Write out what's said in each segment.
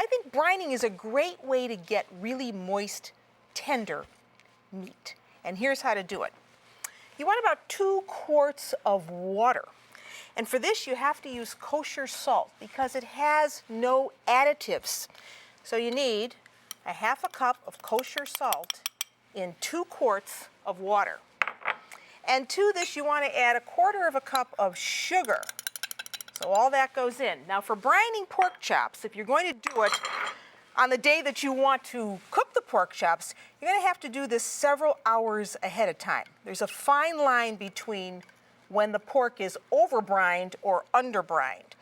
I think brining is a great way to get really moist, tender meat. And here's how to do it. You want about 2 quarts of water. And for this, you have to use kosher salt because it has no additives. So you need a 1/2 cup of kosher salt in 2 quarts of water. And to this, you want to add 1/4 cup of sugar. So all that goes in. Now for brining pork chops, if you're going to do it on the day that you want to cook the pork chops, you're going to have to do this several hours ahead of time. There's a fine line between when the pork is over-brined or under-brined.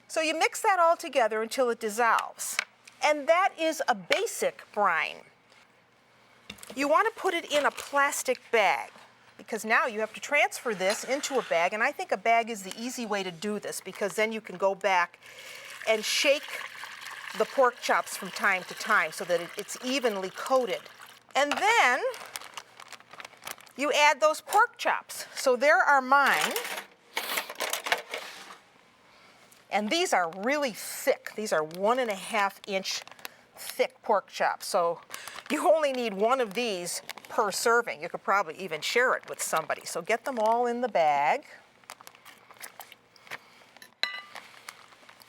So you mix that all together until it dissolves. And that is a basic brine. You want to put it in a plastic bag, because now you have to transfer this into a bag, and I think a bag is the easy way to do this, because then you can go back and shake the pork chops from time to time so that it's evenly coated. And then you add those pork chops. So there are mine. And these are really thick. These are 1.5 inch thick pork chops. So you only need 1 of these per serving. You could probably even share it with somebody. So get them all in the bag.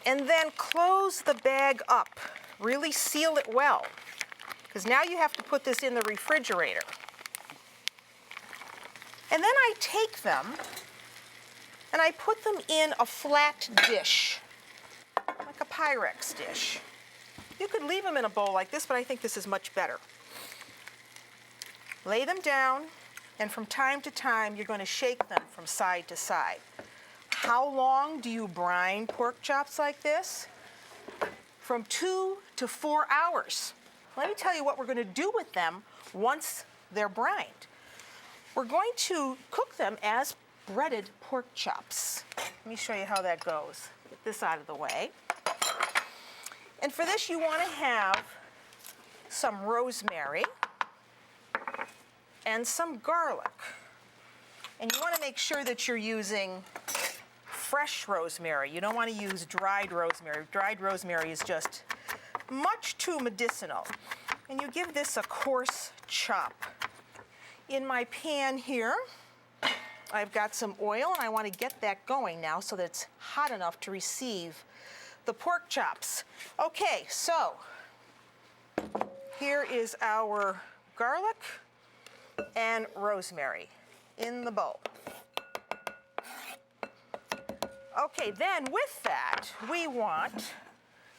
And then close the bag up. Really seal it well, because now you have to put this in the refrigerator. And then I take them and I put them in a flat dish, like a Pyrex dish. You could leave them in a bowl like this, but I think this is much better. Lay them down, and from time to time, you're going to shake them from side to side. How long do you brine pork chops like this? From 2 to 4 hours. Let me tell you what we're going to do with them once they're brined. We're going to cook them as breaded pork chops. Let me show you how that goes. Get this out of the way. And for this, you want to have some rosemary and some garlic. And you want to make sure that you're using fresh rosemary. You don't want to use dried rosemary. Dried rosemary is just much too medicinal. And you give this a coarse chop. In my pan here, I've got some oil, and I want to get that going now so that it's hot enough to receive the pork chops. Okay, so here is our garlic and rosemary in the bowl. Okay, then with that, we want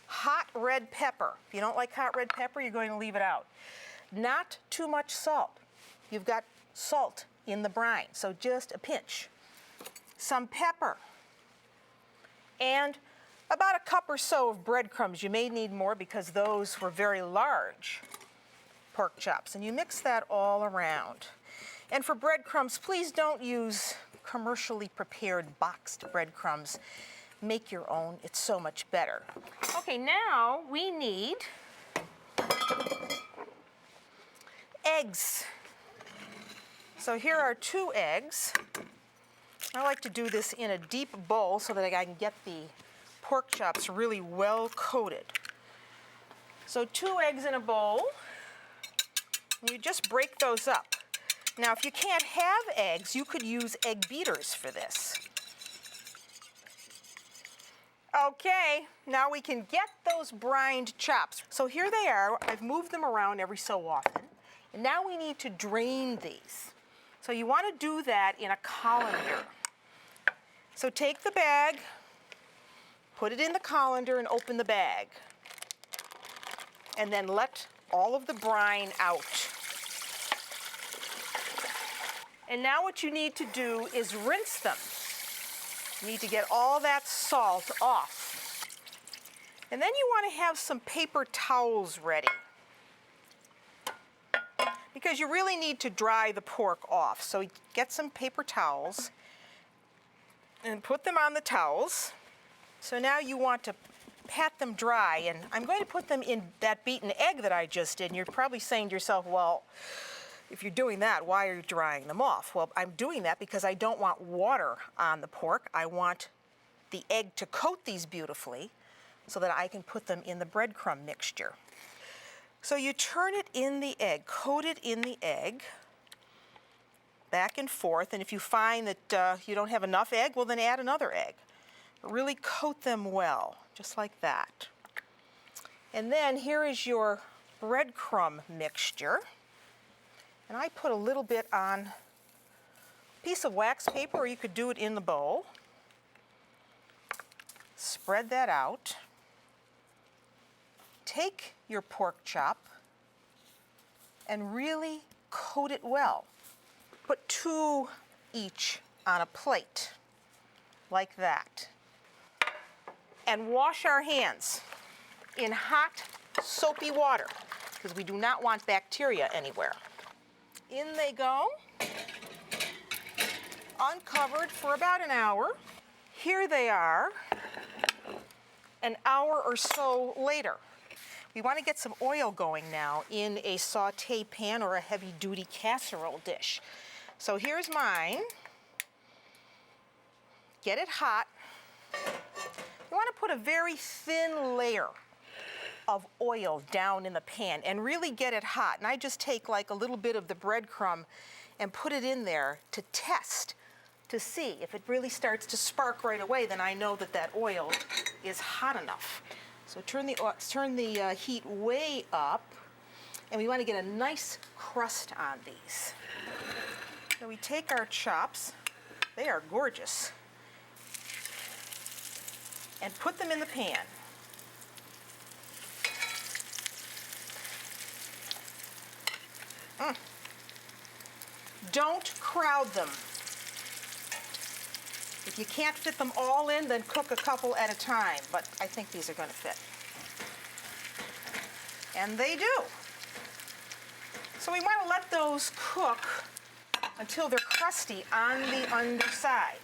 hot red pepper. If you don't like hot red pepper, you're going to leave it out. Not too much salt. You've got salt in the brine, so just a pinch. Some pepper. And about a cup or so of breadcrumbs. You may need more because those were very large pork chops. And you mix that all around. And for breadcrumbs, please don't use commercially prepared boxed breadcrumbs. Make your own. It's so much better. Okay, now we need eggs. So here are 2 eggs. I like to do this in a deep bowl so that I can get the pork chops really well coated. So 2 eggs in a bowl. And you just break those up. Now, if you can't have eggs, you could use egg beaters for this. Okay, now we can get those brined chops. So here they are. I've moved them around every so often. And now we need to drain these. So you want to do that in a colander. So take the bag, put it in the colander, and open the bag. And then let all of the brine out. And now what you need to do is rinse them. You need to get all that salt off. And then you want to have some paper towels ready, because you really need to dry the pork off. So get some paper towels and put them on the towels. So now you want to pat them dry, and I'm going to put them in that beaten egg that I just did. And you're probably saying to yourself, well, if you're doing that, why are you drying them off? Well, I'm doing that because I don't want water on the pork. I want the egg to coat these beautifully so that I can put them in the breadcrumb mixture. So you turn it in the egg, coat it in the egg, back and forth, and if you find that you don't have enough egg, well then add another egg. But really coat them well, just like that. And then here is your breadcrumb mixture. And I put a little bit on a piece of wax paper, or you could do it in the bowl. Spread that out. Take your pork chop and really coat it well. Put 2 each on a plate, like that. And wash our hands in hot, soapy water, because we do not want bacteria anywhere. In they go, uncovered for about an hour. Here they are, an hour or so later. We want to get some oil going now in a saute pan or a heavy-duty casserole dish. So here's mine. Get it hot. You want to put a very thin layer of oil down in the pan and really get it hot. And I just take like a little bit of the breadcrumb and put it in there to test, to see. If it really starts to spark right away, then I know that that oil is hot enough. So turn the heat way up, and we want to get a nice crust on these. So we take our chops, they are gorgeous, and put them in the pan. Don't crowd them. If you can't fit them all in, then cook a couple at a time, but I think these are going to fit. And they do. So we want to let those cook until they're crusty on the underside.